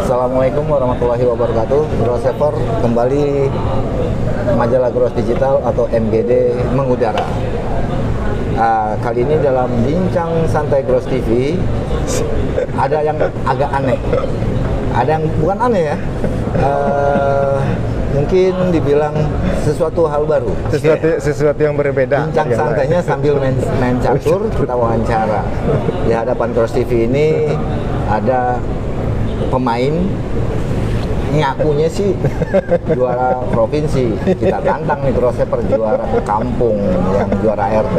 Assalamualaikum warahmatullahi wabarakatuh. Grossever kembali, majalah Gros Digital atau MGD mengudara. Kali ini dalam bincang santai Gros TV ada yang agak aneh, ada yang bukan aneh ya, mungkin dibilang sesuatu hal baru, sesuatu yang berbeda. Bincang santainya sambil main catur, kita wawancara. Di hadapan Gros TV ini ada pemain ngakunya sih juara provinsi. Kita tantang nih Grossever juara kampung yang juara RT.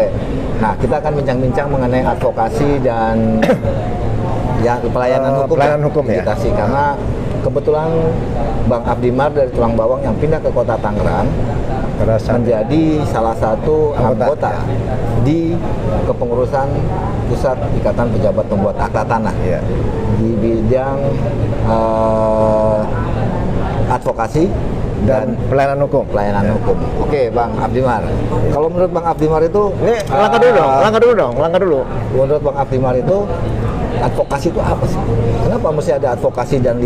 Nah, kita akan bincang-bincang mengenai advokasi dan ya pelayanan hukum ya. Karena kebetulan Bang Abdimar dari Tulang Bawang yang pindah ke Kota Tangerang menjadi salah satu anggota di kepengurusan Pusat Ikatan Pejabat Pembuat Akta Tanah di bidang advokasi dan pelayanan hukum. Oke, Bang Abdimar. Kalau menurut Bang Abdimar itu, ini langkah dulu. Menurut Bang Abdimar itu advokasi itu apa sih? Kenapa mesti ada advokasi dan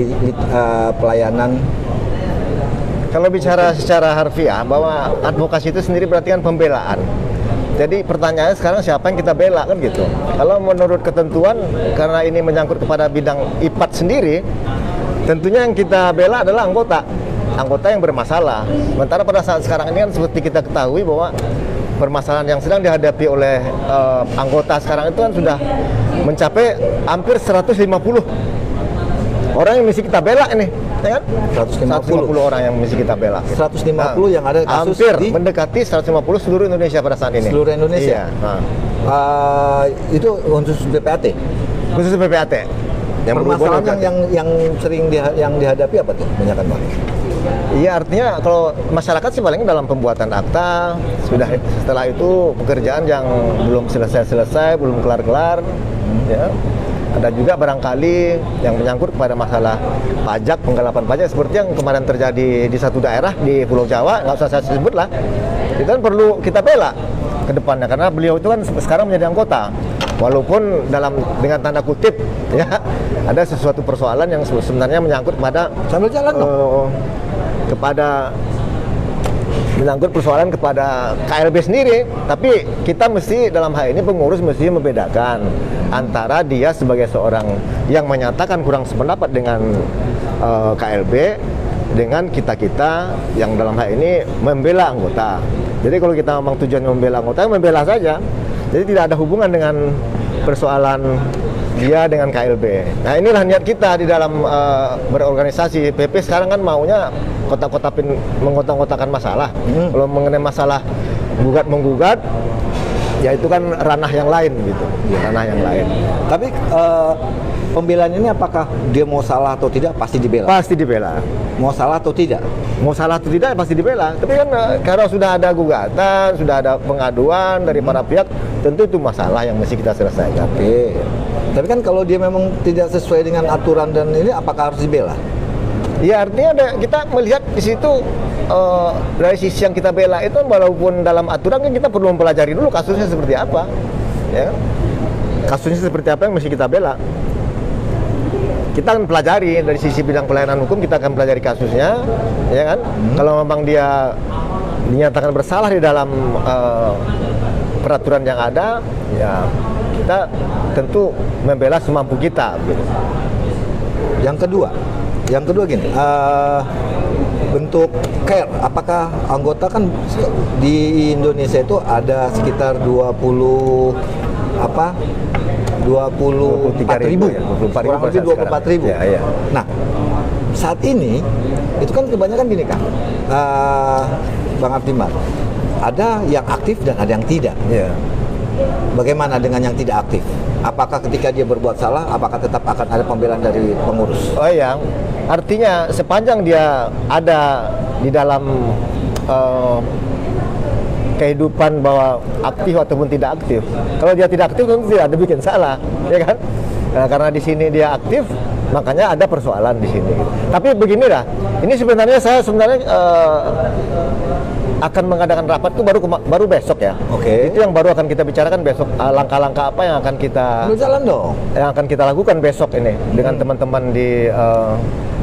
pelayanan? Kalau bicara secara harfiah, bahwa advokasi itu sendiri berarti kan pembelaan. Jadi pertanyaannya sekarang siapa yang kita bela kan gitu. Kalau menurut ketentuan, karena ini menyangkut kepada bidang IPAT sendiri, tentunya yang kita bela adalah anggota yang bermasalah. Sementara pada saat sekarang ini kan seperti kita ketahui bahwa permasalahan yang sedang dihadapi oleh anggota sekarang itu kan sudah mencapai hampir 150 orang yang mesti kita bela ini, ya kan? 150 orang yang mesti kita bela. 150 yang ada kasus hampir mendekati 150 seluruh Indonesia pada saat ini. Seluruh Indonesia. Iya. Itu khusus BPAT. Khusus BPAT. Yang permasalahan yang sering dihadapi apa tuh? Banyakan Bang. Iya, artinya kalau masyarakat sih paling dalam pembuatan akta, sudah setelah itu pekerjaan yang belum selesai, belum kelar-kelar, ya. Ada juga barangkali yang menyangkut kepada masalah pajak, penggelapan pajak seperti yang kemarin terjadi di satu daerah di Pulau Jawa, nggak usah saya sebut lah. Itu kan perlu kita bela ke depannya, karena beliau itu kan sekarang menjadi anggota. Walaupun dengan tanda kutip ya ada sesuatu persoalan yang sebenarnya menyangkut kepada sambil jalan menyangkut persoalan kepada KLB sendiri, tapi kita mesti dalam hal ini pengurus mesti membedakan antara dia sebagai seorang yang menyatakan kurang sependapat dengan KLB dengan kita yang dalam hal ini membela anggota. Jadi kalau kita memang tujuan membela anggota, membela saja. Jadi tidak ada hubungan dengan persoalan dia dengan KLB. Nah, inilah niat kita di dalam berorganisasi. PP sekarang kan maunya mengkotak-kotakan masalah. Kalau mengenai masalah gugat-menggugat, ya itu kan ranah yang lain gitu. Ranah yang lain. Tapi pembelaan ini apakah dia mau salah atau tidak pasti dibela? Pasti dibela. Mau salah atau tidak? Mau salah atau tidak pasti dibela. Tapi kan karena sudah ada gugatan, sudah ada pengaduan dari para pihak, tentu itu masalah yang mesti kita selesaikan. Oke. Tapi kan kalau dia memang tidak sesuai dengan aturan dan ini, apakah harus dibela? Ya, artinya kita melihat di situ dari sisi yang kita bela itu, walaupun dalam aturan kan kita perlu mempelajari dulu kasusnya seperti apa, ya. Kasusnya seperti apa yang mesti kita bela. Kita akan pelajari dari sisi bidang pelayanan hukum, kita akan pelajari kasusnya, ya kan? Kalau memang dia dinyatakan bersalah di dalam peraturan yang ada, ya kita tentu membela semampu kita. Gitu. Yang kedua gini, bentuk care. Apakah anggota kan di Indonesia itu ada sekitar 24.000, kurang lebih 24.000. Ya. Nah, saat ini itu kan kebanyakan gini kan, Bang Abdimar, ada yang aktif dan ada yang tidak. Ya. Bagaimana dengan yang tidak aktif? Apakah ketika dia berbuat salah, apakah tetap akan ada pembelaan dari pengurus? Oh iya, artinya sepanjang dia ada di dalam kehidupan bahwa aktif ataupun tidak aktif. Kalau dia tidak aktif tentu tidak ada bikin salah, ya kan? Nah, karena di sini dia aktif, Makanya ada persoalan di sini. Tapi beginilah, ini saya sebenarnya akan mengadakan rapat itu baru besok ya. Oke. Itu yang baru akan kita bicarakan besok. Langkah-langkah apa yang akan kita Jalan dong. yang akan kita lakukan besok ini dengan teman-teman di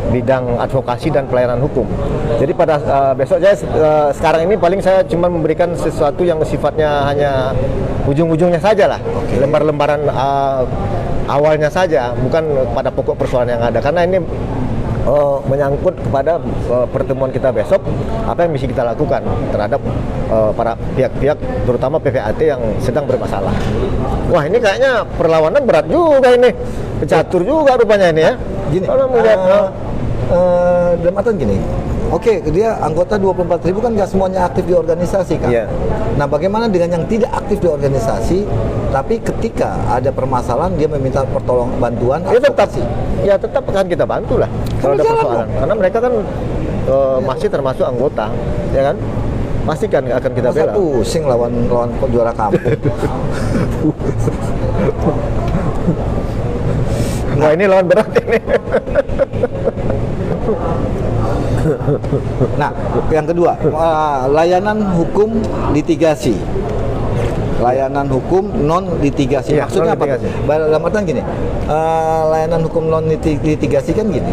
bidang advokasi dan pelayanan hukum. Jadi pada besok saya sekarang ini paling saya cuma memberikan sesuatu yang sifatnya hanya ujung-ujungnya saja lah, lembar-lembaran awalnya saja, bukan pada pokok persoalan yang ada. Karena ini menyangkut kepada pertemuan kita besok, apa yang mesti kita lakukan terhadap para pihak-pihak, terutama PPAT yang sedang bermasalah. Wah, ini kayaknya perlawanan berat juga ini, pecatur juga rupanya ini ya. Gini, kalau melihat dalam artian gini, oke, dia anggota 24.000 kan nggak semuanya aktif di organisasi kan. Iya. Nah, bagaimana dengan yang tidak aktif di organisasi, tapi ketika ada permasalahan dia meminta pertolongan bantuan, tetap akan kita bantu lah kalau ada persoalan. Karena mereka kan masih termasuk anggota, ya kan? Pasti kan akan kita bela. Pusing lawan juara kampung. Nah, ini lawan berat ini. Nah, yang kedua, layanan hukum litigasi. Layanan hukum non litigasi. Iya, Maksudnya non-litigasi. apa? Dalam artian gini, layanan hukum non litigasi kan gini.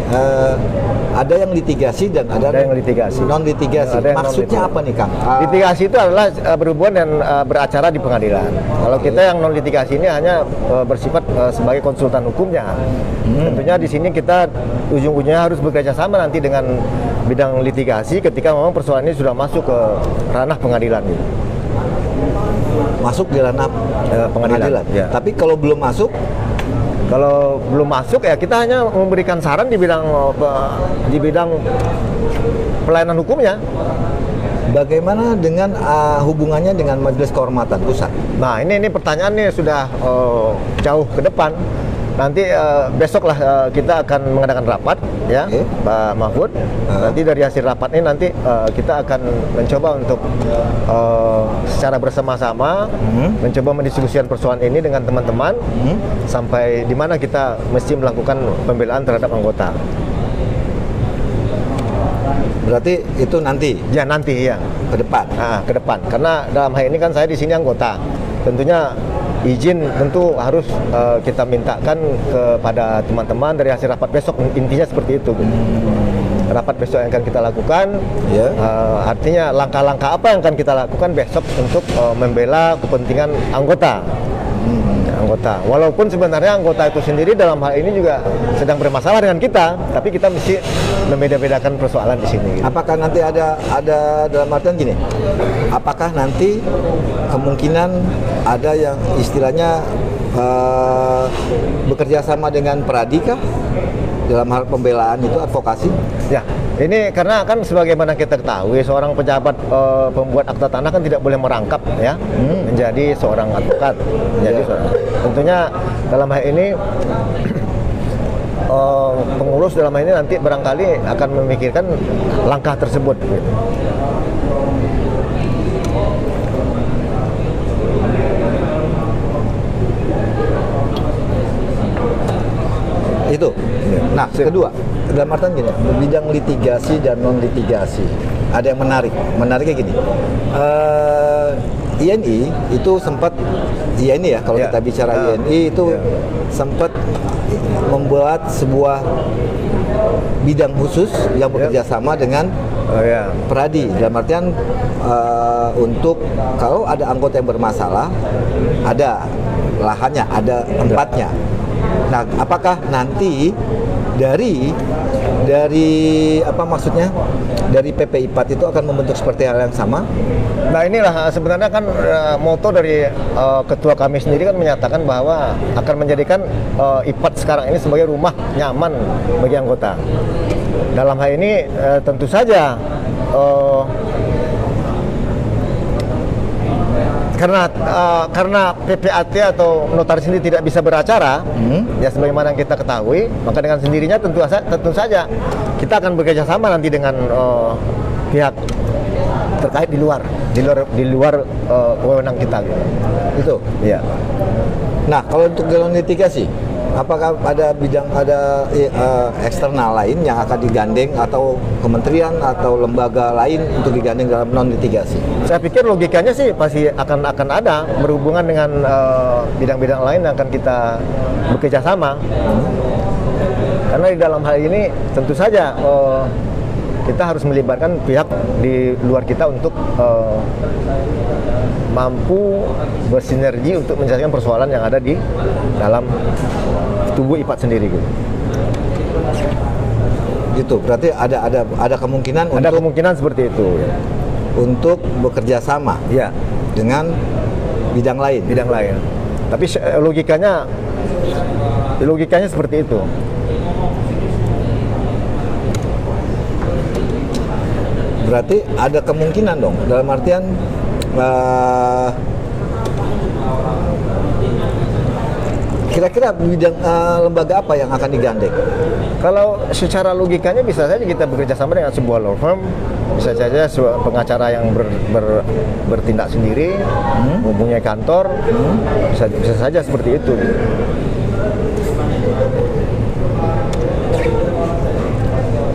Ada yang litigasi dan ada yang litigasi. Non litigasi. Ada yang Maksudnya non-litigasi. apa nih, Kang? Litigasi itu adalah berhubungan dan beracara di pengadilan. Kalau kita yang non litigasi ini hanya bersifat sebagai konsultan hukumnya. Tentunya di sini kita ujung-ujungnya harus bekerja sama nanti dengan bidang litigasi ketika memang persoalan ini sudah masuk ke ranah pengadilan. Masuk di ranah pengadilan. Ya. Tapi kalau belum masuk, ya kita hanya memberikan saran di bidang pelayanan hukumnya. bagaimana dengan hubungannya dengan Majelis Kehormatan Pusat? Nah, ini pertanyaannya sudah jauh ke depan. Nanti besoklah kita akan mengadakan rapat, ya, Pak Mahfud. Nanti dari hasil rapat ini nanti kita akan mencoba untuk secara bersama-sama mencoba mendiskusikan persoalan ini dengan teman-teman sampai di mana kita mesti melakukan pembelaan terhadap anggota. Berarti itu nanti? Ya, nanti ya. Ke depan? Ke depan. Karena dalam hal ini kan saya di sini anggota. Tentunya izin tentu harus kita mintakan kepada teman-teman dari hasil rapat besok, intinya seperti itu. Rapat besok yang akan kita lakukan, artinya langkah-langkah apa yang akan kita lakukan besok untuk membela kepentingan anggota. Walaupun sebenarnya anggota itu sendiri dalam hal ini juga sedang bermasalah dengan kita, tapi kita mesti membeda-bedakan persoalan di sini. Apakah nanti ada dalam artian gini? Apakah nanti kemungkinan ada yang istilahnya bekerja sama dengan Pradika dalam hal pembelaan itu, advokasi? Ya, ini karena kan sebagaimana kita ketahui seorang pejabat pembuat akta tanah kan tidak boleh merangkap, ya, menjadi seorang advokat. Jadi tentunya dalam hal ini pengurus dalam hal ini nanti barangkali akan memikirkan langkah tersebut. Itu. Nah, kedua, dalam artian gini, bidang litigasi dan non litigasi. Ada yang menariknya gini. INI itu sempat INI ya, kalau kita bicara INI itu sempat membuat sebuah bidang khusus yang bekerja sama dengan Pradi. Dalam artian untuk kalau ada anggota yang bermasalah, ada lahannya, ada tempatnya. Nah, apakah nanti dari apa maksudnya dari PP IPAT itu akan membentuk seperti hal yang sama? Nah, inilah sebenarnya kan moto dari ketua kami sendiri kan menyatakan bahwa akan menjadikan IPAT sekarang ini sebagai rumah nyaman bagi anggota. Dalam hal ini tentu saja karena PPAT atau notaris ini tidak bisa beracara, ya sebagaimana yang kita ketahui, maka dengan sendirinya tentu saja kita akan bekerja sama nanti dengan pihak terkait di luar wewenang kita. Itu. Ya. Nah, kalau untuk dalam litigasi, Apakah ada eksternal lain yang akan digandeng atau kementerian atau lembaga lain untuk digandeng dalam non litigasi? Saya pikir logikanya sih pasti akan ada berhubungan dengan bidang-bidang lain yang akan kita bekerja sama. Karena di dalam hal ini tentu saja kita harus melibatkan pihak di luar kita untuk mampu bersinergi untuk menyelesaikan persoalan yang ada di dalam tubuh IPAT sendiri gitu. Gitu. Berarti ada kemungkinan kemungkinan seperti itu. Untuk bekerja sama ya dengan bidang lain. Tapi logikanya seperti itu. Berarti ada kemungkinan dong, dalam artian kira-kira bidang lembaga apa yang akan digandeng? Kalau secara logikanya bisa saja kita bekerja sama dengan sebuah law firm, bisa saja pengacara yang bertindak sendiri, mempunyai kantor, bisa saja seperti itu.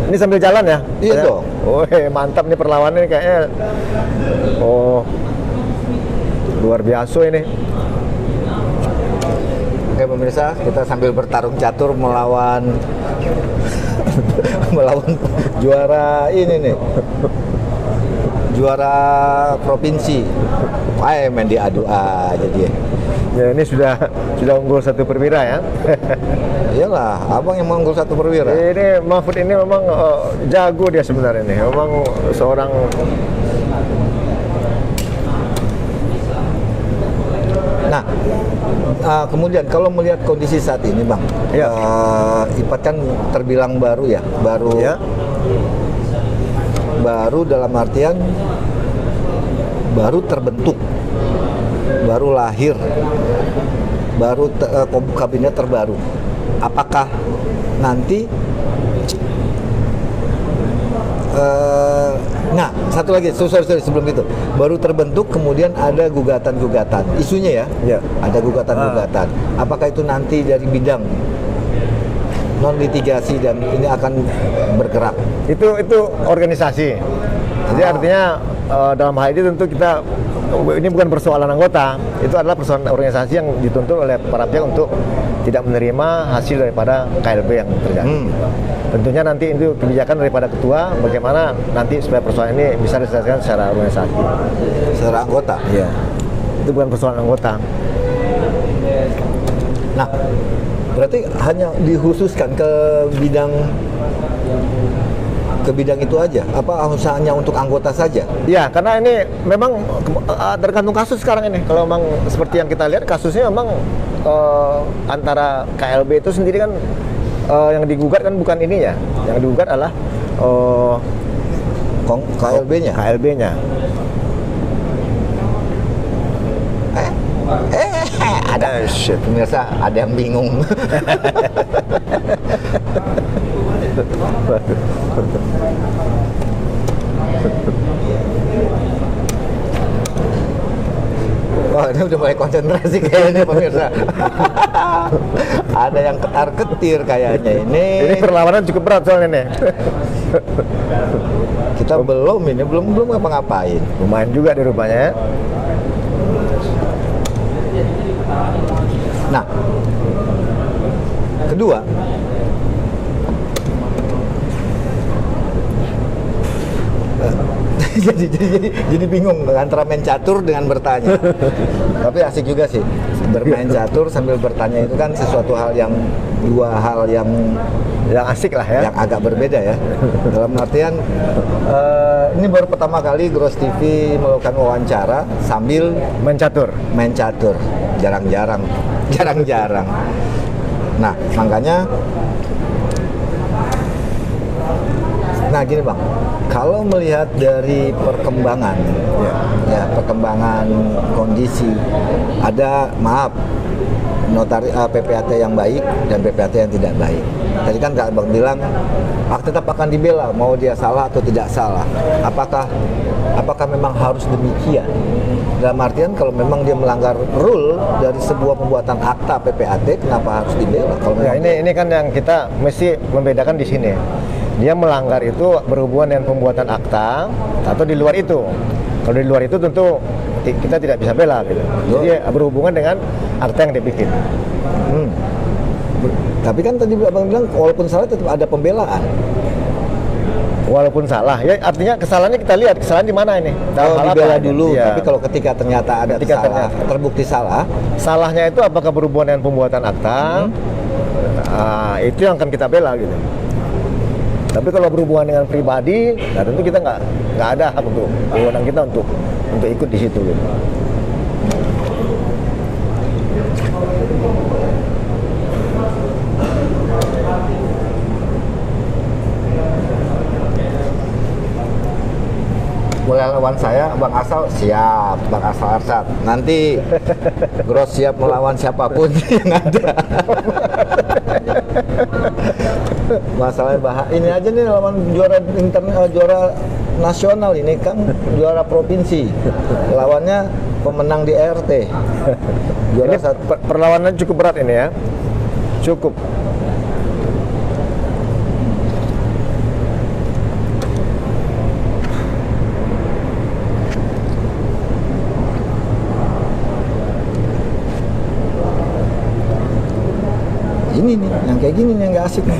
Ini sambil jalan ya? Iya dong. Oh, mantap nih perlawanan ini kayaknya. Oh, luar biasa ini. Oke pemirsa, kita sambil bertarung catur melawan juara ini nih, juara provinsi. Main diadu aja dia. Ya ini sudah unggul 1 perwira ya. Iyalah, abang yang unggul 1 perwira. Ini Mahfud ini memang jago dia sebenarnya nih. Memang seorang. Nah, kemudian kalau melihat kondisi saat ini, Bang, ya. IPAT kan terbilang baru ya, baru dalam artian baru terbentuk, baru lahir, baru kabinet terbaru. Apakah nanti nah, satu lagi, sorry, sebelum itu baru terbentuk, kemudian ada gugatan-gugatan, isunya ya, ada gugatan-gugatan. Apakah itu nanti dari bidang non litigasi dan ini akan bergerak? Itu organisasi. Jadi artinya dalam hal ini tentu kita, ini bukan persoalan anggota, itu adalah persoalan organisasi yang dituntut oleh para pihak untuk tidak menerima hasil daripada KLB yang terjadi. Tentunya nanti itu kebijakan daripada ketua, bagaimana nanti supaya persoalan ini bisa diselesaikan secara organisasi, secara anggota. Iya, itu bukan persoalan anggota. Nah, berarti hanya dikhususkan ke bidang itu aja? Apa hanya untuk anggota saja? Ya, karena ini memang tergantung kasus sekarang ini. Kalau memang seperti yang kita lihat kasusnya memang antara KLB itu sendiri kan yang digugat kan bukan ininya. Yang digugat adalah KLB-nya. Ada pemirsa, ada yang bingung. Wah, ini udah mulai konsentrasi kayaknya pemirsa. Ada yang ketar-ketir kayaknya ini. Ini perlawanan cukup berat soalnya nih. Kita belum ngapa-ngapain. Lumayan juga di rupanya. Nah, kedua, jadi bingung antara main catur dengan bertanya. Tapi asik juga sih, bermain catur sambil bertanya itu kan sesuatu hal yang, dua hal yang asik lah ya, yang agak berbeda ya. Dalam artian ini baru pertama kali Gross TV melakukan wawancara sambil main catur. Jarang-jarang. Nah, makanya gini Bang, kalau melihat dari perkembangan perkembangan kondisi, ada PPAT yang baik dan PPAT yang tidak baik. Tadi kan Kak Abang bilang tetap akan dibela mau dia salah atau tidak salah. Apakah memang harus demikian? Dalam artian kalau memang dia melanggar rule dari sebuah pembuatan akta PPAT, kenapa harus dibela? Kalau Ya, ini kan yang kita mesti membedakan di sini. Dia melanggar itu berhubungan dengan pembuatan akta atau di luar itu. Kalau di luar itu tentu kita tidak bisa bela gitu. Jadi berhubungan dengan akta yang dibikin. Tapi kan tadi Abang bilang walaupun salah tetap ada pembelaan. Walaupun salah, ya artinya kesalahannya kita lihat kesalahan di mana ini. Kalau Salah dibela apa? dulu, Ya. tapi kalau ketika ternyata ada terbukti salah, Salahnya itu apakah berhubungan dengan pembuatan akta? Itu yang akan kita bela gitu. Tapi kalau berhubungan dengan pribadi, nah tentu kita nggak ada hak untuk wewenang kita untuk ikut di situ gitu. boleh lawan saya, Bang Asal siap, Bang Asal Arsat. Nanti Gross siap melawan siapapun yang ada. Masalahnya ini aja nih lawan juara juara nasional ini kan juara provinsi. Lawannya pemenang di RT. Juara Ini perlawanan cukup berat ini ya. Cukup. Ini nih, yang kayak gini nih yang nggak asik nih.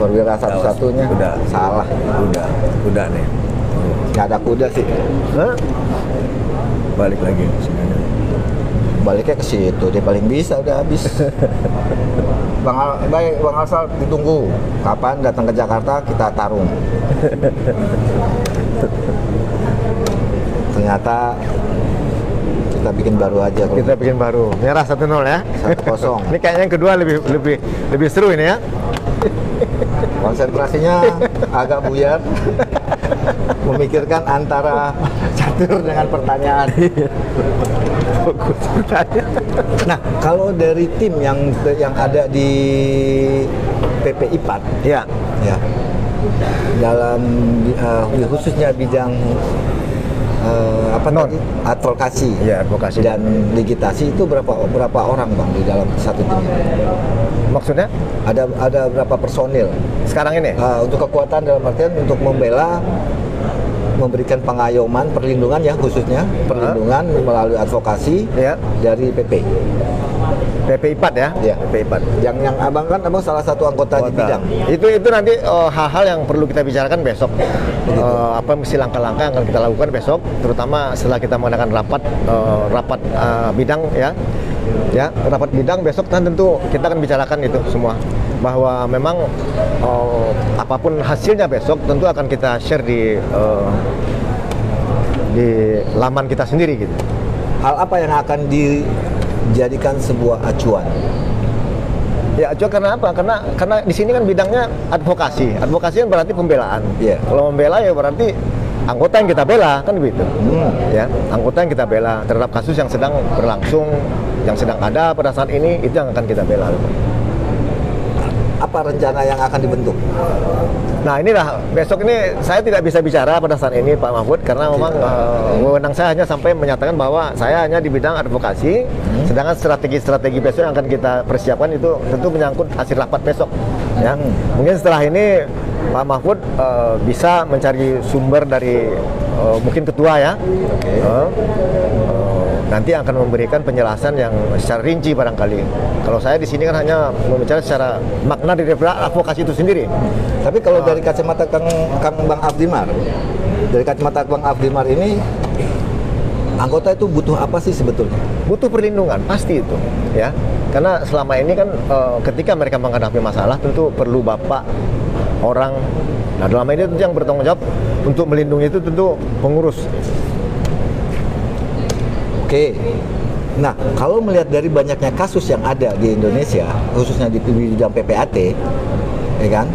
Perwira satu-satunya Udah. salah. Udah nih. Nggak ada kuda sih. Hah? Balik lagi sebenarnya. Baliknya ke situ, dia paling bisa udah habis. Baik, Bang Asal ditunggu. Kapan datang ke Jakarta kita tarung. Ternyata kita bikin baru aja. Kita bikin baru. Merah 1-0 ya. 1-0. Ini kayaknya yang kedua lebih seru ini ya. Konsentrasinya agak buyar. Memikirkan antara catur dengan pertanyaan. Fokus pertanyaan. Nah, kalau dari tim yang ada di PP IPAT, Ya. ya, dalam khususnya bidang Non. advokasi, Iya, advokasi. dan digitasi itu berapa orang Bang di dalam satu tim? Maksudnya Ada berapa personil? sekarang ini? Untuk kekuatan dalam artian untuk memberikan pengayoman, perlindungan ya khususnya perlindungan melalui advokasi Ya. dari PP. PP IPAT ya? Ya. PP IPAT. Yang abang salah satu anggota di bidang. Itu nanti hal-hal yang perlu kita bicarakan besok. Apa mesti langkah-langkah yang akan kita lakukan besok, terutama setelah kita mengadakan rapat bidang ya. Ya, rapat bidang besok kan tentu kita akan bicarakan itu semua, bahwa memang apapun hasilnya besok tentu akan kita share di laman kita sendiri gitu. Hal apa yang akan dijadikan sebuah acuan? Ya, acuan karena apa? Karena di sini kan bidangnya advokasi. Advokasi kan berarti pembelaan. Iya. Kalau membela ya berarti anggota yang kita bela kan begitu. Ya, anggota yang kita bela terhadap kasus yang sedang berlangsung, yang sedang ada pada saat ini, itu yang akan kita bela. Apa rencana yang akan dibentuk? Nah, inilah besok ini saya tidak bisa bicara pada saat ini Pak Mahfud, karena memang wewenang saya hanya sampai menyatakan bahwa saya hanya di bidang advokasi, sedangkan strategi-strategi besok yang akan kita persiapkan itu tentu menyangkut hasil rapat besok. Ya, mungkin setelah ini Pak Mahfud bisa mencari sumber dari mungkin ketua ya. Nanti akan memberikan penjelasan yang secara rinci barangkali. Kalau saya di sini kan hanya membicara secara makna dari advokasi itu sendiri. Tapi kalau dari kacamata Kang Bang Afdimar, dari kacamata Bang Afdimar ini, anggota itu butuh apa sih sebetulnya? Butuh perlindungan, pasti itu, ya. Karena selama ini kan ketika mereka menghadapi masalah tentu perlu bapak orang. Nah, dalam ini tentu yang bertanggung jawab untuk melindungi itu tentu pengurus. Oke. Nah, kalau melihat dari banyaknya kasus yang ada di Indonesia, khususnya di bidang PPAT, ya kan?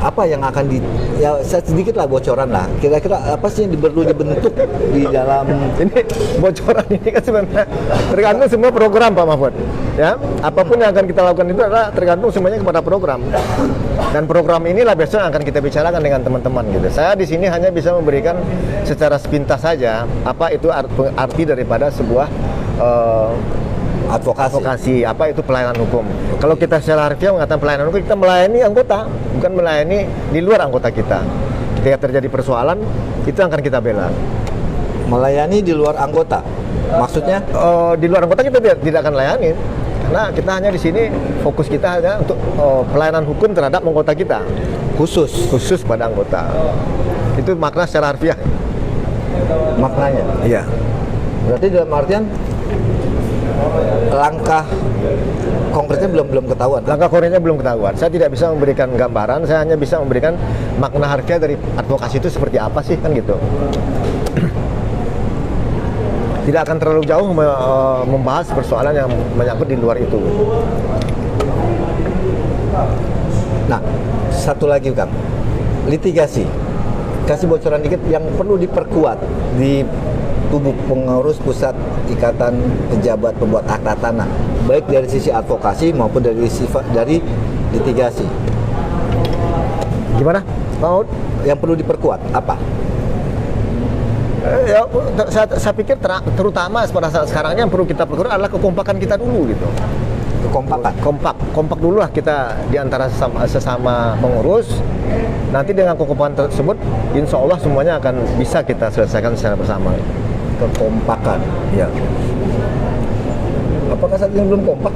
apa yang akan ya sedikit lah bocoran lah. Kira-kira apa sih yang perlu dibentuk di dalam Ini bocoran ini kan sebenarnya tergantung semua program Pak Mahfud. Ya, apapun yang akan kita lakukan itu adalah tergantung semuanya kepada program. Dan program inilah besok yang akan kita bicarakan dengan teman-teman gitu. Saya di sini hanya bisa memberikan secara sepintas saja apa itu arti daripada sebuah advokasi, apa itu pelayanan hukum. Kalau kita secara harfiah mengatakan pelayanan hukum, kita melayani anggota, bukan melayani di luar anggota kita. Ketika terjadi persoalan, itu yang akan kita bela. melayani di luar anggota? Maksudnya? Di luar anggota kita tidak akan layani, karena kita hanya di sini fokus kita hanya untuk pelayanan hukum terhadap anggota kita, khusus pada anggota. Itu makna secara harfiah. Maknanya? Iya. Berarti dalam artian langkah konkretnya belum ketahuan. Langkah konkretnya belum ketahuan. Saya tidak bisa memberikan gambaran, saya hanya bisa memberikan makna harfiah dari advokasi itu seperti apa sih, kan gitu. Tidak akan terlalu jauh membahas persoalan yang menyangkut di luar itu. Nah, satu lagi Kang, litigasi. Kasih bocoran dikit yang perlu diperkuat di tubuh pengurus pusat Ikatan Pejabat Pembuat Akta Tanah, baik dari sisi advokasi maupun dari litigasi. Gimana, Pak? Yang perlu diperkuat apa? Ya, saya pikir terutama pada saat sekarang yang perlu kita perkuat adalah kekompakan kita dulu gitu. Kompak dulu lah kita di antara sesama pengurus. Nanti dengan kekompakan tersebut, insya Allah semuanya akan bisa kita selesaikan secara bersama. Kekompakan. Ya. Apakah saat ini belum kompak?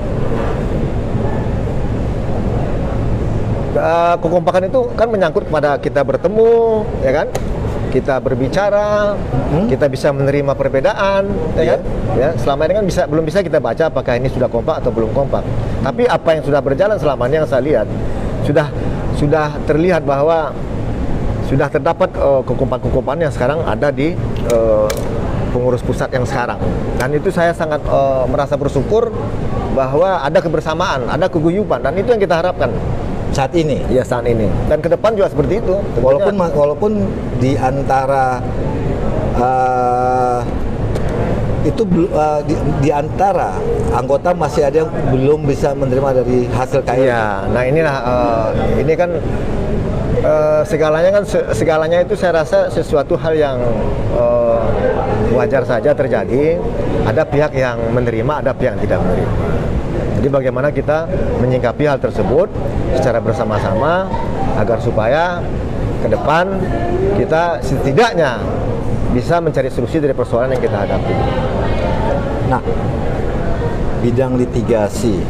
Kekompakan itu kan menyangkut pada kita bertemu, ya kan? Kita berbicara, kita bisa menerima perbedaan, ya kan? Ya, selama ini kan belum bisa kita baca apakah ini sudah kompak atau belum kompak. Tapi apa yang sudah berjalan selama ini yang saya lihat sudah terlihat bahwa sudah terdapat kekompakan yang sekarang ada di pengurus pusat yang sekarang. Dan itu saya sangat merasa bersyukur bahwa ada kebersamaan, ada keguyuban, dan itu yang kita harapkan. Saat ini? Ya, saat ini. Dan ke depan juga seperti itu. Walaupun di antara di antara anggota masih ada yang belum bisa menerima dari hasil KLB. Iya, nah inilah ini kan segalanya itu saya rasa sesuatu hal yang wajar saja terjadi. Ada pihak yang menerima, ada pihak yang tidak menerima. Jadi bagaimana kita menyikapi hal tersebut secara bersama-sama agar supaya ke depan kita setidaknya bisa mencari solusi dari persoalan yang kita hadapi. Nah, bidang litigasi,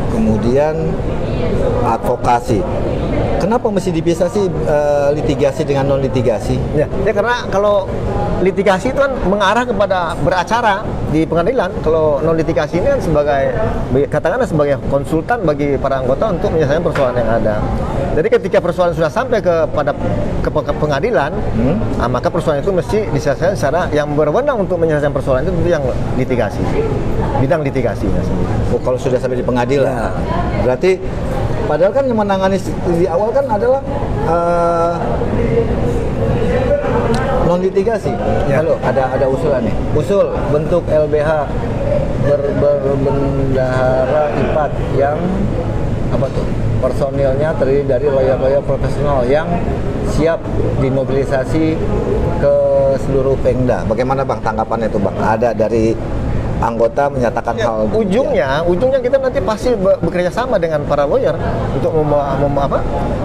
kemudian advokasi. Kenapa mesti dipisah sih litigasi dengan non litigasi? Ya, karena kalau litigasi itu kan mengarah kepada beracara di pengadilan. Kalau non litigasi ini kan katakanlah sebagai konsultan bagi para anggota untuk menyelesaikan persoalan yang ada. Jadi ketika persoalan sudah sampai ke pengadilan, maka persoalan itu mesti diselesaikan secara yang berwenang untuk menyelesaikan persoalan itu yang litigasi, bidang litigasinya sendiri. Oh, kalau sudah sampai di pengadilan, berarti padahal kan yang menangani di awal kan adalah non litigasi. Ya. Lalu ada usulan nih. Usul bentuk LBH berbendahara IPAT yang apa tuh? Personilnya terdiri dari lawyer-lawyer profesional yang siap dimobilisasi ke seluruh Pemda. Bagaimana Bang tanggapannya itu Bang? Ada dari anggota menyatakan hal ujungnya kita nanti pasti bekerja sama dengan para lawyer untuk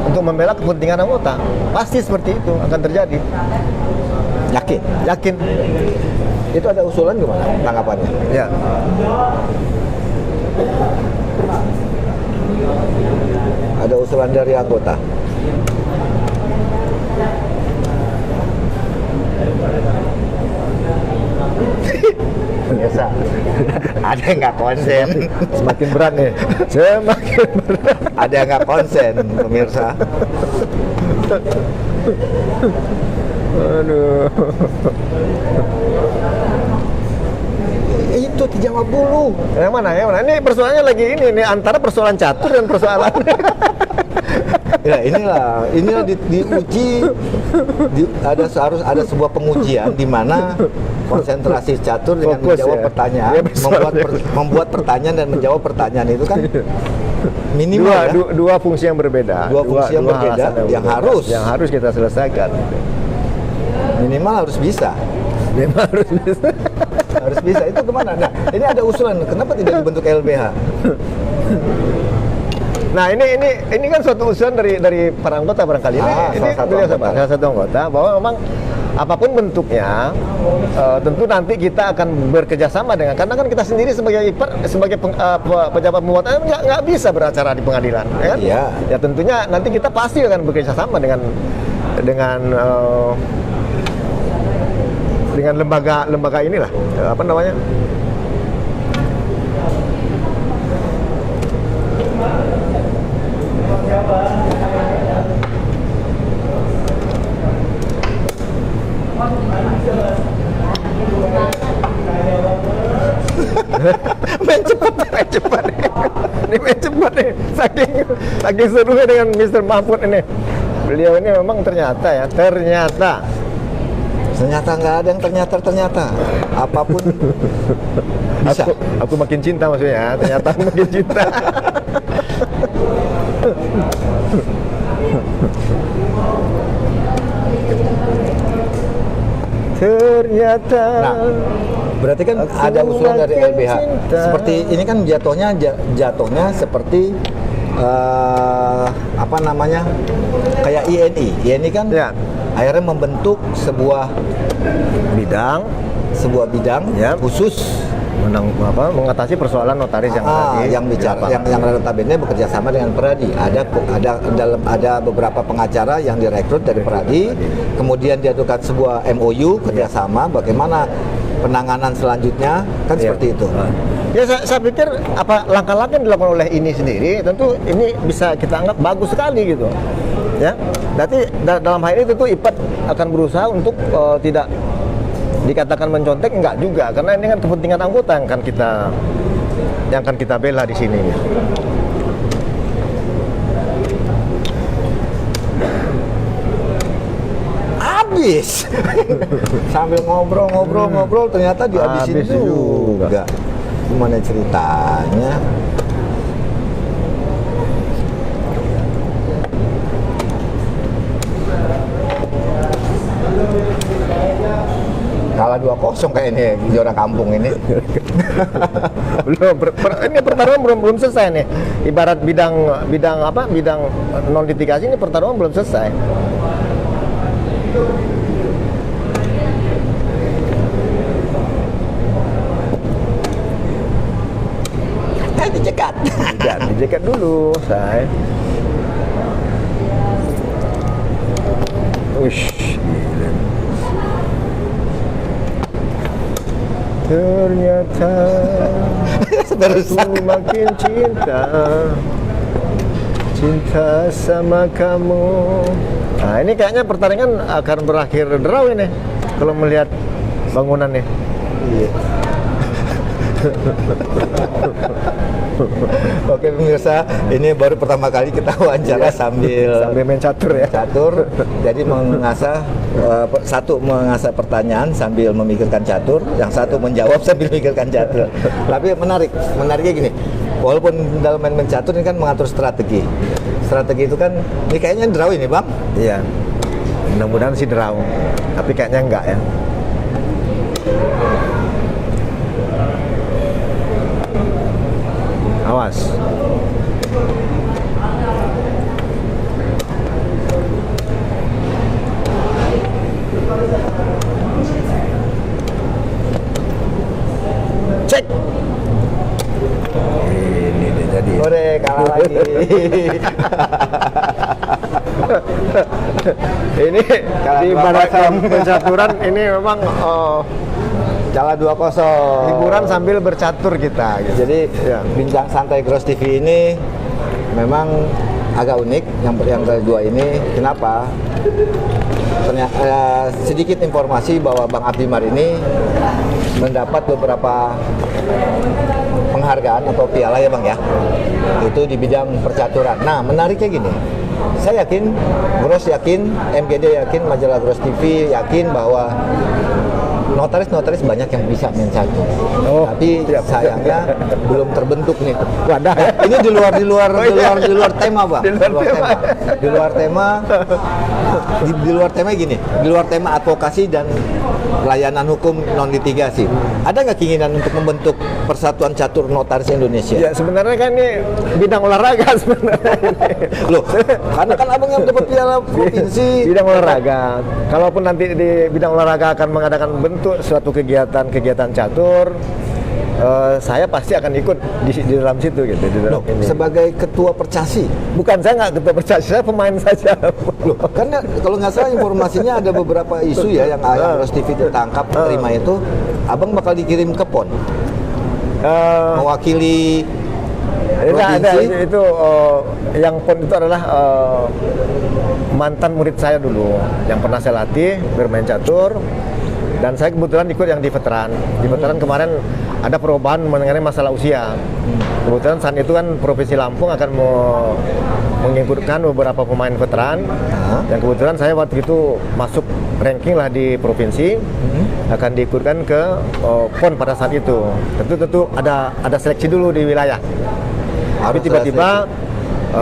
untuk membela kepentingan anggota. Pasti seperti itu akan terjadi. Yakin. Itu ada usulan gimana tanggapannya? Ya. Ada usulan dari anggota. Biasa. Ada yang nggak konsen. Semakin berat nih. Semakin berat. Ada yang nggak konsen, pemirsa. Aduh. Itu itu dijawab dulu. Yang mana? Ini persoalannya lagi ini antara persoalan catur dan persoalan. Ya inilah diuji, harus ada sebuah pengujian di mana konsentrasi catur dengan Fokus, menjawab ya. pertanyaan, Ya, membuat pertanyaan dan menjawab pertanyaan itu kan minimal dua fungsi yang berbeda. Dua fungsi yang berbeda yang harus kita selesaikan. Minimal harus bisa. Memang harus bisa. Harus bisa. Itu kemana? Nah, ini ada usulan. Kenapa tidak dibentuk LBH? Nah ini kan suatu usulan dari para anggota barangkali. Ini salah satu anggota bahwa memang apapun bentuknya tentu nanti kita akan bekerja sama dengan, karena kan kita sendiri sebagai pejabat pembuatan nggak bisa beracara di pengadilan, ya kan? Iya. Ya tentunya nanti kita pasti akan bekerja sama dengan lembaga inilah, apa namanya? main cepat nih. Saking serunya dengan Mr. Mahfud ini. Beliau ini memang ternyata nggak ada yang ternyata. Apapun bisa. Aku makin cinta maksudnya. Ternyata aku makin cinta. Ternyata. Nah, berarti kan ada usulan dari LBH. Seperti ini kan jatuhnya seperti apa namanya? Kayak INI. INI kan akhirnya membentuk sebuah bidang ya, khusus mengatasi persoalan notaris yang notabene bekerja sama dengan Peradi. Ada beberapa pengacara yang direkrut dari Peradi, kemudian diadukan sebuah MOU kerjasama bagaimana penanganan selanjutnya kan seperti itu. Ya saya pikir apa langkah-langkah yang dilakukan oleh ini sendiri tentu ini bisa kita anggap bagus sekali gitu. Ya. Berarti dalam hal ini tentu IPAT akan berusaha untuk tidak dikatakan mencontek, enggak juga, karena ini kan kepentingan anggota yang akan kita bela di sini. Habis. Sambil ngobrol ternyata dihabisin juga. Gimana ceritanya? Kalah 2-0 kayaknya di orang kampung ini. Ini pertarungan belum selesai nih. Ibarat bidang non litigasi, ini pertarungan belum selesai. Dicekat dulu, say. Ush. Ternyata aku makin cinta sama kamu. Nah ini kayaknya pertandingan akan berakhir draw ini kalau melihat bangunannya. Iya. Oke pemirsa, ini baru pertama kali kita wawancara sambil main catur ya. Catur, jadi satu mengasah pertanyaan sambil memikirkan catur, yang satu menjawab sambil memikirkan catur. Tapi menariknya gini, walaupun dalam main catur ini kan mengatur strategi. Strategi itu kan, ini kayaknya draw ini bang? Iya, mudah-mudahan sih draw, tapi kayaknya enggak ya. Awas. Cek. Ini dia jadi. Ore, kalah lagi. Ini di balapan pencaturan ini memang Kalah 2-0. hiburan sambil bercatur kita gitu. Jadi Bincang Santai Gross TV ini memang agak unik yang kedua ini. Kenapa? Ternyata sedikit informasi bahwa Bang Afdimar ini mendapat beberapa penghargaan atau piala ya Bang ya, itu di bidang percaturan. Nah menariknya gini, saya yakin, Gros yakin, MGD yakin, majalah Gros TV yakin bahwa notaris banyak yang bisa main catur. Tapi sayangnya belum terbentuk nih. Wadah. Ini di luar tema, Bang. Di luar tema gini. Di luar tema advokasi dan layanan hukum non litigasi. Ada nggak keinginan untuk membentuk Persatuan Catur Notaris Indonesia? Ya sebenarnya kan ini bidang olahraga sebenarnya. Loh, karena kan abang yang dapat piala provinsi. Bidang olahraga. Kalaupun nanti di bidang olahraga akan mengadakan bentuk suatu kegiatan catur, saya pasti akan ikut di dalam situ gitu. Di dalam ini. Sebagai ketua Percasi? Bukan, saya nggak ketua Percasi, saya pemain saja. Loh, karena kalau nggak salah informasinya ada beberapa isu ya yang Gros TV tertangkap terima itu, abang bakal dikirim ke PON mewakili provinsi. Itu yang PON itu adalah mantan murid saya dulu yang pernah saya latih bermain catur. Dan saya kebetulan ikut yang di veteran. Di veteran kemarin ada perubahan mengenai masalah usia. Kebetulan saat itu kan Provinsi Lampung akan mengikutkan beberapa pemain veteran. Dan kebetulan saya waktu itu masuk ranking lah di provinsi, akan diikutkan ke PON pada saat itu. Tentu ada seleksi dulu di wilayah. Tapi tiba-tiba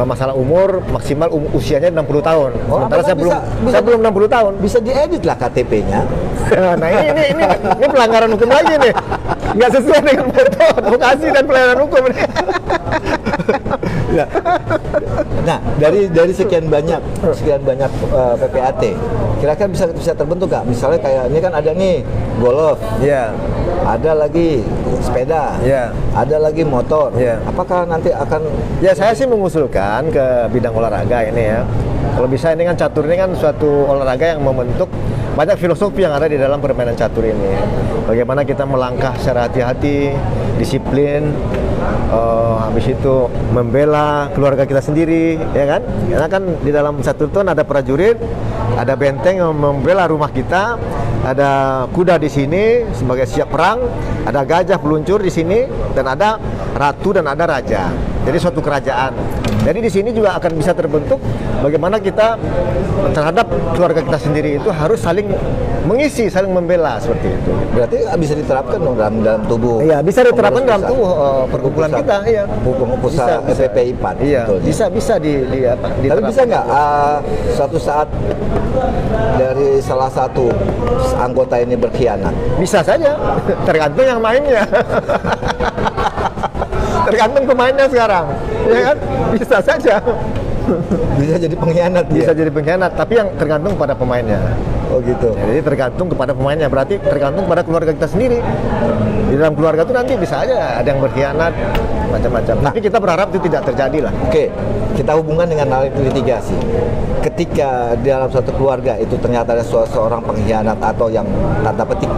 masalah umur maksimal usianya 60 tahun. Sementara saya belum 60 tahun. Bisa diedit lah KTP-nya. Nah ini pelanggaran hukum lagi nih. Nggak sesuai dengan foto advokasi dan pelayanan hukum nih. Nah, dari sekian banyak PPAT, kira-kira bisa terbentuk nggak? Misalnya kayak ini kan ada nih golf, ada lagi sepeda, ada lagi motor. Apakah nanti akan? Ya saya sih mengusulkan ke bidang olahraga ini ya. Kalau bisa ini kan catur ini kan suatu olahraga yang membentuk banyak filosofi yang ada di dalam permainan catur ini. Bagaimana kita melangkah secara hati-hati, disiplin, habis itu membela keluarga kita sendiri, ya kan? Karena kan di dalam catur itu ada prajurit, ada benteng yang membela rumah kita, ada kuda di sini sebagai siap perang, ada gajah peluncur di sini, dan ada ratu dan ada raja. Jadi suatu kerajaan. Jadi di sini juga akan bisa terbentuk bagaimana kita terhadap keluarga kita sendiri itu harus saling mengisi, saling membela seperti itu. Berarti bisa diterapkan dong dalam tubuh. Iya, bisa diterapkan dalam tubuh perkumpulan kita. Iya. Pusat SPPI PAN. Iya. Bisa Tapi bisa nggak suatu saat dari salah satu anggota ini berkhianat? Bisa saja. Tergantung yang mainnya. Tergantung pemainnya sekarang, ya kan? Bisa saja. Bisa jadi pengkhianat. Bisa jadi pengkhianat, tapi yang tergantung pada pemainnya. Oh gitu. Jadi tergantung kepada pemainnya, berarti tergantung pada keluarga kita sendiri. Di dalam keluarga itu nanti bisa aja ada yang berkhianat, macam-macam. Tapi kita berharap itu tidak terjadi lah. Oke, kita hubungkan dengan litigasi. Ketika di dalam suatu keluarga itu ternyata ada seorang pengkhianat atau yang tanda petik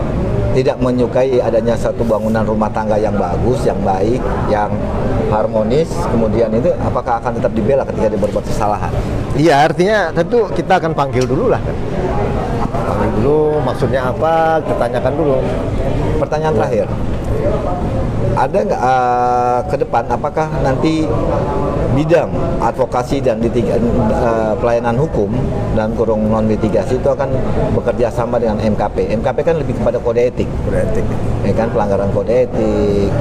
tidak menyukai adanya satu bangunan rumah tangga yang bagus, yang baik, yang harmonis, kemudian itu apakah akan tetap dibela ketika dia berbuat kesalahan? Iya, artinya tentu kita akan panggil dulu lah kan. Panggil dulu, maksudnya apa, kita tanyakan dulu. Pertanyaan terakhir, ada nggak ke depan apakah nanti bidang advokasi dan pelayanan hukum dan kurung non litigasi itu akan bekerja sama dengan MKP? MKP kan lebih kepada kode etik, ya kan, pelanggaran kode etik,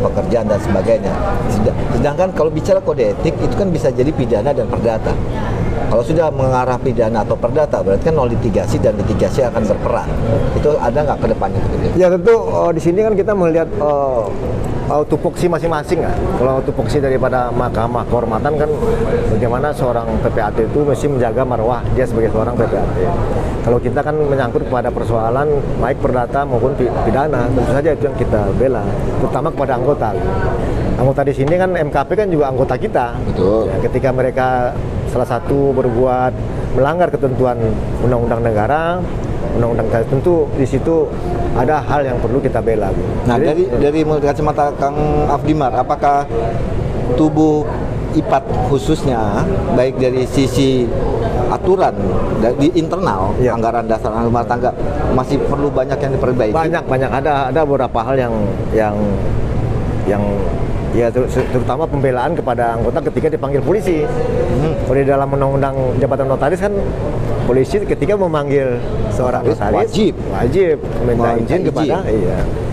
pekerjaan dan sebagainya. Sedangkan kalau bicara kode etik itu kan bisa jadi pidana dan perdata. Kalau sudah mengarah pidana atau perdata, berarti kan non litigasi dan litigasi akan berperan. Itu ada nggak ke depannya? Ya tentu di sini kan kita melihat tupoksi masing-masing kan. Kalau tupoksi daripada mahkamah kehormatan kan bagaimana seorang PPAT itu mesti menjaga marwah dia sebagai seorang PPAT. Kalau kita kan menyangkut kepada persoalan baik perdata maupun pidana, tentu saja itu yang kita bela, terutama kepada anggota. Anggota di sini kan MKP kan juga anggota kita. Betul. Ya, ketika mereka salah satu berbuat melanggar ketentuan undang-undang negara, undang-undang tentu di situ ada hal yang perlu kita bela. Nah, dari kacamata Kang Afdimar, apakah tubuh IPAT khususnya, baik dari sisi aturan di internal anggaran dasar rumah tangga masih perlu banyak yang diperbaiki. Banyak ada beberapa hal yang ya terutama pembelaan kepada anggota ketika dipanggil polisi. Kalau di dalam undang-undang jabatan notaris kan polisi ketika memanggil seorang notaris wajib minta izin kepada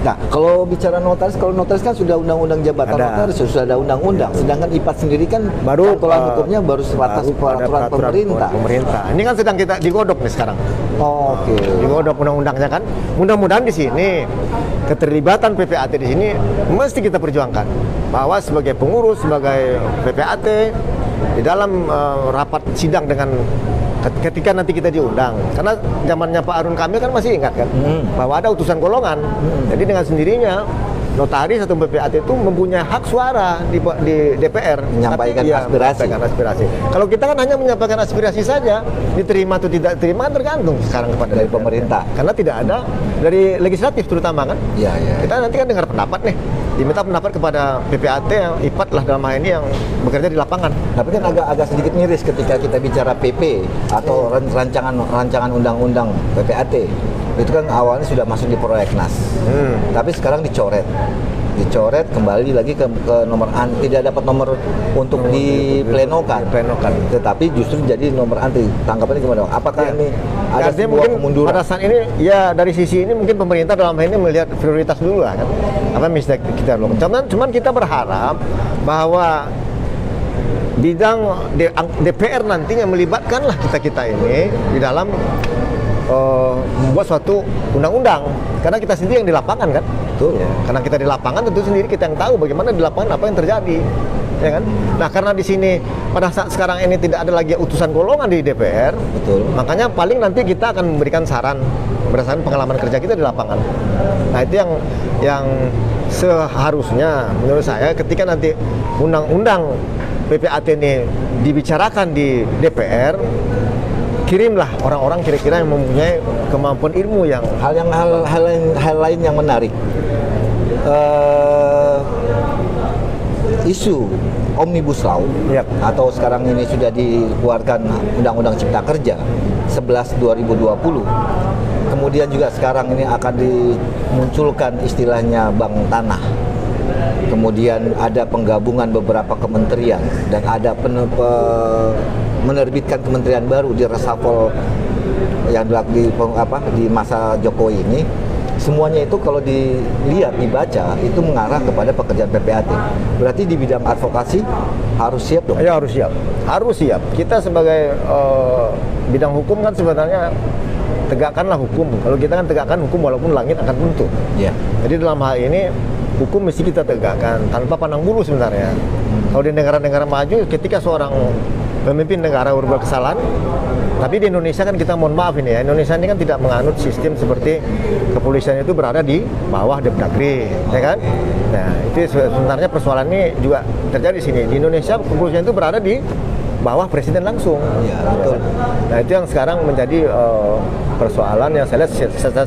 Nah, kalau bicara notaris, kan sudah undang-undang jabatan notaris, sudah ada undang-undang. Sedangkan IPAT sendiri kan baru peraturan hukumnya baru sebatas peraturan pemerintah. Ini kan sedang kita digodok nih sekarang. Oke. Digodok undang-undangnya kan. Mudah-mudahan di sini keterlibatan PPAT di sini mesti kita perjuangkan. Bahwa sebagai pengurus, sebagai PPAT di dalam rapat sidang dengan ketika nanti kita diundang, karena zamannya Pak Harun Kamil kan masih ingat kan bahwa ada utusan golongan. Jadi dengan sendirinya notaris atau PPAT itu mempunyai hak suara di DPR, menyampaikan aspirasi. Kalau kita kan hanya menyampaikan aspirasi saja, diterima atau tidak diterima kan tergantung sekarang kepada dari pemerintah, karena tidak ada dari legislatif terutama kan. Kita nanti kan dengar pendapat nih, diminta pendapat kepada PPAT yang IPAT lah dalam hal ini yang bekerja di lapangan. Tapi kan agak sedikit miris ketika kita bicara PP atau rancangan undang-undang PPAT. Itu kan awalnya sudah masuk di prolegnas, tapi sekarang dicoret kembali lagi ke nomor tidak dapat nomor untuk diplenokan, tetapi justru jadi nomor antri. Tanggapannya gimana? Apakah ini ada sebuah kemunduran? Pada saat ini ya dari sisi ini mungkin pemerintah dalam hal ini melihat prioritas dulu lah kan, apa mesti kita lakukan. Cuman kita berharap bahwa bidang DPR nantinya melibatkanlah kita ini di dalam membuat suatu undang-undang, karena kita sendiri yang di lapangan kan. Betul. Karena kita di lapangan tentu sendiri kita yang tahu bagaimana di lapangan apa yang terjadi, ya kan. Nah karena di sini pada saat sekarang ini tidak ada lagi utusan golongan di DPR, betul. Makanya paling nanti kita akan memberikan saran berdasarkan pengalaman kerja kita di lapangan. Nah itu yang seharusnya menurut saya ketika nanti undang-undang PPAT ini dibicarakan di DPR, kirimlah orang-orang kira-kira yang mempunyai kemampuan ilmu yang hal lain yang menarik. Isu Omnibus Law atau sekarang ini sudah dikeluarkan Undang-Undang Cipta Kerja 11 2020. Kemudian juga sekarang ini akan dimunculkan istilahnya Bank Tanah. Kemudian ada penggabungan beberapa kementerian dan ada menerbitkan kementerian baru di reshuffle yang di masa Jokowi ini. Semuanya itu kalau dibaca itu mengarah kepada pekerjaan PPAT. Berarti di bidang advokasi harus siap dong? Ya harus siap. Kita sebagai bidang hukum kan sebenarnya tegakkanlah hukum. Kalau kita kan tegakkan hukum walaupun langit akan runtuh. Jadi dalam hal ini hukum mesti kita tegakkan tanpa pandang bulu sebenarnya. Kalau di negara-negara maju ketika seorang pemimpin negara berbuat kesalahan, tapi di Indonesia kan kita mohon maaf ini ya, Indonesia ini kan tidak menganut sistem seperti kepolisian itu berada di bawah Depdagri, ya kan? Nah itu sebenarnya persoalan ini juga terjadi di sini. Di Indonesia kepolisian itu berada di bawah presiden langsung. Betul. Nah itu yang sekarang menjadi persoalan yang saya lihat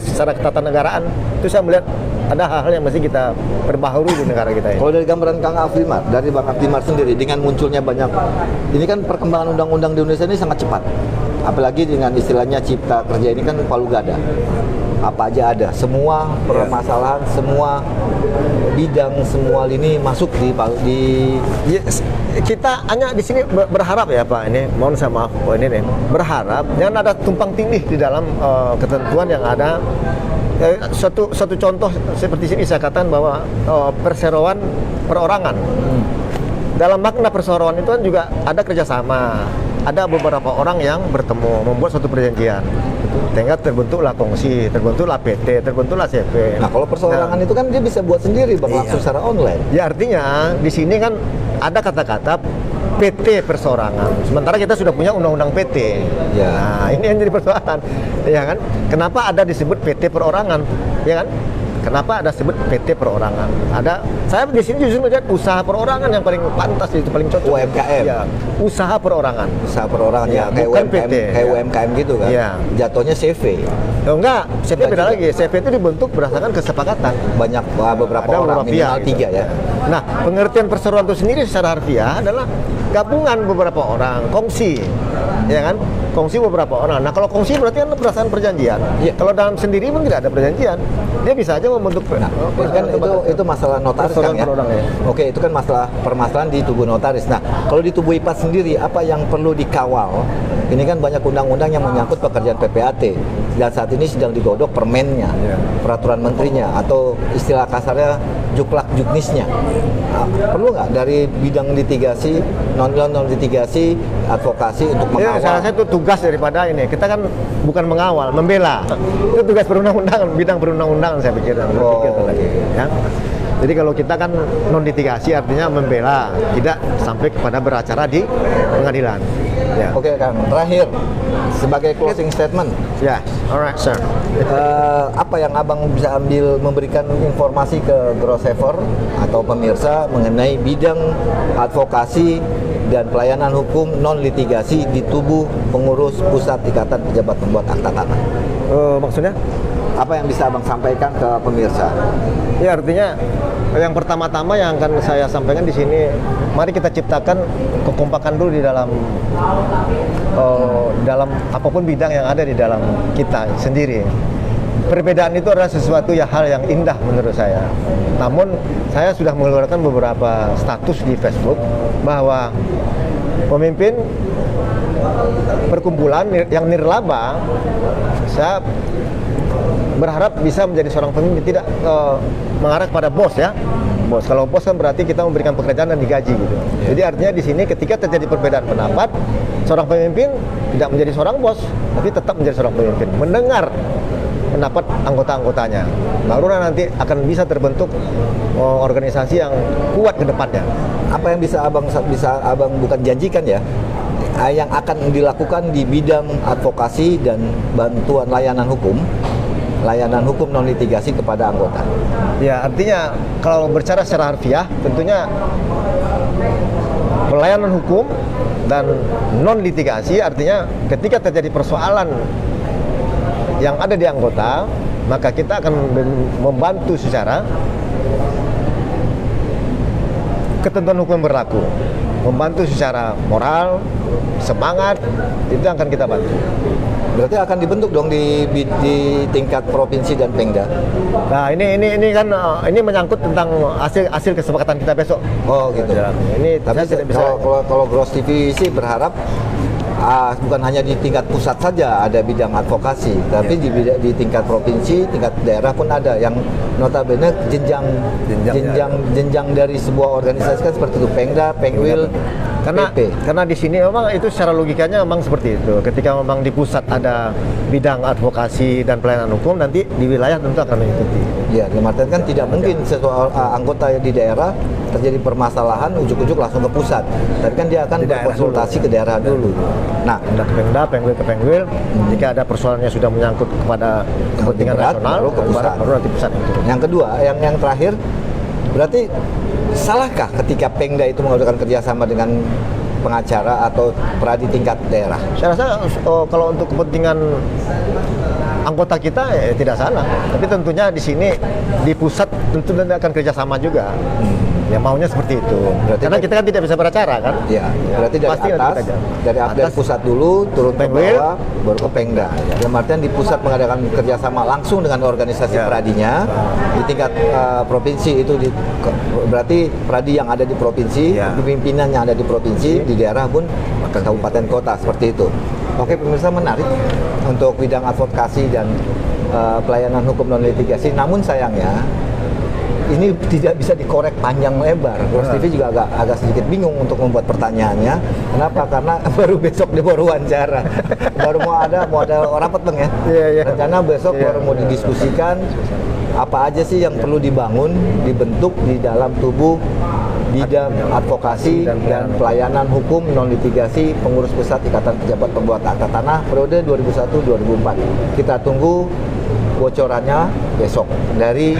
secara ketatanegaraan itu saya melihat ada hal-hal yang mesti kita perbaharui di negara kita ini. Kalau dari gambaran Kang Afrimar, dari Bang Afrimar sendiri dengan munculnya banyak, ini kan perkembangan undang-undang di Indonesia ini sangat cepat. Apalagi dengan istilahnya Cipta Kerja ini kan palu gada. Apa aja ada, semua permasalahan, semua bidang, semua lini masuk di kita hanya di sini berharap ya Pak, ini mohon saya maaf ini nih, berharap jangan ada tumpang tindih di dalam ketentuan yang ada. Suatu contoh seperti sini saya katakan bahwa perseroan perorangan. Dalam makna perseroan itu kan juga ada kerjasama, ada beberapa orang yang bertemu membuat suatu perjanjian, sehingga terbentuklah kongsi, terbentuklah PT, terbentuklah CP. Nah kalau perseorangan itu kan dia bisa buat sendiri Bang, langsung secara online. Ya artinya di sini kan ada kata-kata PT perseorangan. Sementara kita sudah punya undang-undang PT. Nah, ini yang jadi persoalan. Ya kan? Kenapa ada disebut PT perorangan? Ya kan? Kenapa ada disebut PT perorangan? Saya di sini justru melihat usaha perorangan yang paling pantas, itu paling cocok. UMKM. Ya, usaha perorangan. Usaha perorangan kayak bukan UMKM, PT. Kayak UMKM gitu kan. Jatuhnya CV. Enggak, CV beda lagi. CV itu dibentuk berdasarkan kesepakatan. Beberapa orang, minimal 3 ya. Nah, pengertian perseroan itu sendiri secara harfiah adalah gabungan beberapa orang, kongsi, ya kan? Kongsi beberapa orang. Nah, kalau kongsi berarti kan berdasarkan perjanjian. Iya. Kalau dalam sendiri pun tidak ada perjanjian. Dia bisa aja membentuk. Nah, kan itu masalah notaris kan ya? Oke, itu kan masalah permasalahan di tubuh notaris. Nah, kalau di tubuh IPAT sendiri, apa yang perlu dikawal? Ini kan banyak undang-undang yang menyangkut pekerjaan PPAT. Dan saat ini sedang digodok permennya, peraturan menterinya, atau istilah kasarnya juklak juknisnya. Nah, perlu nggak dari bidang litigasi, non-litigasi, advokasi untuk mengawal? Saya rasa itu tugas daripada ini. Kita kan bukan mengawal, membela. Itu tugas perundang-undangan, bidang perundang-undangan saya pikir. Ya. Jadi kalau kita kan non litigasi artinya membela, tidak sampai kepada beracara di pengadilan. Ya. Oke, Kang. Terakhir, sebagai closing statement, Ya, alright, sir. apa yang Abang bisa memberikan informasi ke Grossever atau pemirsa mengenai bidang advokasi dan pelayanan hukum non litigasi di tubuh pengurus pusat Ikatan Pejabat Pembuat Akta Tanah? Maksudnya? Apa yang bisa Abang sampaikan ke pemirsa? Ya, artinya yang pertama-tama yang akan saya sampaikan di sini, mari kita ciptakan kekompakan dulu di dalam dalam apapun bidang yang ada di dalam kita sendiri. Perbedaan itu adalah sesuatu hal yang indah menurut saya. Namun saya sudah mengeluarkan beberapa status di Facebook bahwa pemimpin perkumpulan yang nirlaba, saya berharap bisa menjadi seorang pemimpin, tidak mengarah kepada bos ya. Bos, kalau bos kan berarti kita memberikan pekerjaan dan digaji gitu. Jadi artinya di sini ketika terjadi perbedaan pendapat, seorang pemimpin tidak menjadi seorang bos, tapi tetap menjadi seorang pemimpin, mendengar pendapat anggota-anggotanya. Baru nanti akan bisa terbentuk organisasi yang kuat ke depannya. Apa yang bisa Abang bukan janjikan ya, yang akan dilakukan di bidang advokasi dan bantuan layanan hukum non litigasi kepada anggota? Ya, artinya kalau berbicara secara harfiah, tentunya pelayanan hukum dan non litigasi artinya ketika terjadi persoalan yang ada di anggota, maka kita akan membantu secara ketentuan hukum berlaku, membantu secara moral, semangat, itu akan kita bantu. Berarti akan dibentuk dong di tingkat provinsi dan Pemda. Nah, ini kan ini menyangkut tentang hasil kesepakatan kita besok. Oh gitu. Ini tapi saya tidak bisa. Kalau Gross TV sih berharap bukan hanya di tingkat pusat saja ada bidang advokasi, tapi di tingkat provinsi, tingkat daerah pun ada yang notabene jenjang dari sebuah organisasi kan seperti itu, Pemda, Pengwil, karena di sini memang itu secara logikanya memang seperti itu. Ketika memang di pusat ada bidang advokasi dan pelayanan hukum, nanti di wilayah tentu akan mengikuti. Ya, dalam artian kan tidak mungkin sesuatu anggota di daerah terjadi permasalahan ujuk-ujuk langsung ke pusat. Tapi kan dia akan berkonsultasi ke daerah dulu. Nah, ke Pemda, Pengwil ke Pengwil. Jika ada persoalannya sudah menyangkut kepada kepentingan nasional, baru ke pusat. Baru nanti pusat itu. Yang kedua, yang terakhir, berarti salahkah ketika Pemda itu mengajukan kerjasama dengan pengacara atau peradi tingkat daerah? Saya rasa kalau untuk kepentingan anggota kita ya tidak salah. Tapi tentunya di sini di pusat tentu akan kerjasama juga. Ya maunya seperti itu. Berarti karena kita kan tidak bisa beracara kan? Ya, berarti dari pasti atas, dari pusat dulu turun ke bawah, baru ke Pemda. Dalam artian di pusat mengadakan kerjasama langsung dengan organisasi peradinya. Di tingkat provinsi itu berarti peradi yang ada di provinsi, pimpinan yang ada di provinsi, di daerah pun ke kabupaten kota seperti itu. Oke, pemirsa, menarik untuk bidang advokasi dan pelayanan hukum non litigasi. Namun sayangnya ini tidak bisa dikorek panjang lebar. Gross TV juga agak sedikit bingung untuk membuat pertanyaannya. Kenapa? Karena baru besok dia baru wawancara. Baru mau ada rapat Bang ya. Rencana besok baru mau didiskusikan apa aja sih yang perlu dibangun, dibentuk di dalam tubuh bidang advokasi dan pelayanan hukum non litigasi pengurus pusat Ikatan Pejabat Pembuat Akta Tanah periode 2001-2004. Kita tunggu bocorannya besok dari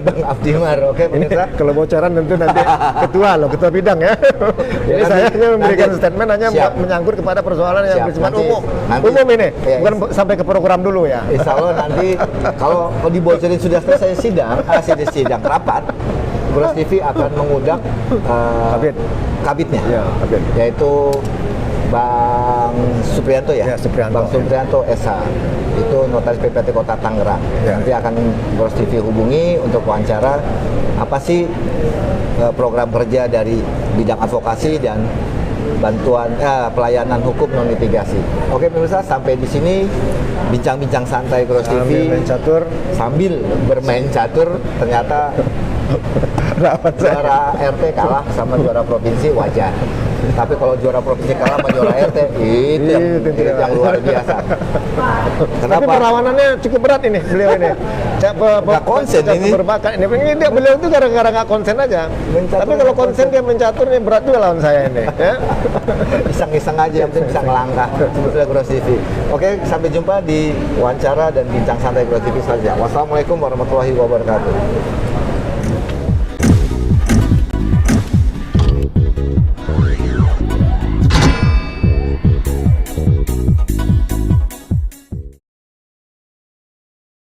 Bang Abdimar. Oke, pemirsa. Kalau bocoran tentu nanti ketua bidang ya. Ini saya hanya memberikan statement hanya menyangkut kepada persoalan yang bersifat umum. Umum ini, bukan sampai ke program dulu ya. Insya Allah nanti kalau dibocorin sudah selesai sidang rapat, Gross TV akan mengundang Kabit. kabitnya, Ya, kabit. yaitu Bang Supriyanto ya, Ya, Supriyanto. Bang Supriyanto SH, itu notaris PPT Kota Tangerang. Ya. Nanti akan Gross TV hubungi untuk wawancara apa sih program kerja dari bidang advokasi dan bantuan pelayanan hukum non litigasi. Oke pemirsa, sampai di sini bincang-bincang santai Gross Sambil TV main catur. sambil bermain catur. Ternyata juara RT kalah sama juara provinsi, wajar. Tapi kalau juara provinsi kalah sama juara RT, itu yang luar biasa. Tapi Kenapa? perawanannya cukup berat ini beliau ini. Nggak konsen ini. Berbakat ini. Ini beliau itu gara-gara nggak konsen aja. Mencatur Tapi kalau nggak konsen dia mencatur ini berat juga lawan saya ini. Ya. Iseng-iseng aja, yang penting bisa ngelangkah. Sebetulnya Gross TV. Oke, sampai jumpa di wawancara dan bincang santai Gross TV selanjutnya. Wassalamualaikum warahmatullahi wabarakatuh.